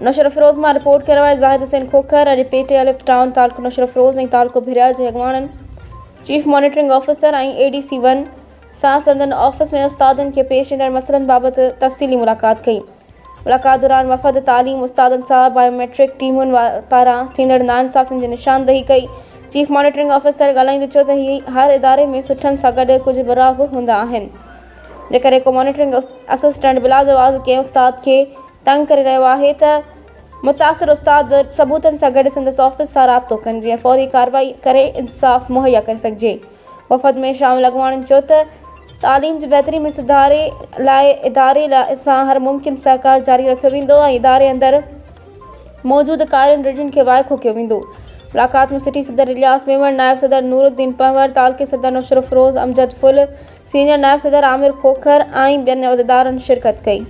नशर अफरोज़ मां रिपोर्ट कयो आहे ज़ाहिद हुसैन खोखर अॼु पेटे अलिफ टाउन तालुको नशर अफरोज़ ऐं तालुको भिरिया जे अॻवाणनि चीफ मॉनिटरिंग ऑफिसर ऐं ADC 1 सां संदन ऑफिस में उस्तादनि खे पेश ईंदड़ मसइलनि बाबति तफ़सीली मुलाक़ात कई। मुलाक़ात दौरान वफ़द तालीम उस्तादनि सां बायोमेट्रिक टीमुनि पारां थींदड़ नाइंसाफ़ियुनि जी निशानदही कई। चीफ मॉनिटरिंग ऑफिसर ॻाल्हाईंदे चयो त हीअ हर इदारे में सुठनि सां गॾु कुझु बुरा बि हूंदा आहिनि, जेकर को मॉनिटरिंग असिस्टेंट बिला जवाज़ कंहिं उस्ताद खे तंग करे रहियो आहे त मुतासिर उस्ताद सबूतनि सां गॾु संदसि ऑफिस सां राब्तो कनि जीअं फौरी कार्रवाई करे इंसाफ़ मुहैया करे सघिजे। वफ़द में शामिल अॻवाणनि चयो त तालीम जी बहितरी में सुधारे लाइ इदारे सां हर मुमकिन सहकार जारी रखियो वेंदो ऐं इदारे अंदरि मौजूदु कारियुनि रिढियुनि खे वाइखो कयो वेंदो। मुलाक़ात में सिटी सदर इलियास मेमण, नायब सदर नूरुद्दीन पंवर, तालुके सदर नशर अफरोज़, अमजद फुल, सीनियर नायब सदर आमिर खोखर ऐं ॿियनि उहिदेदारनि शिरकत कई।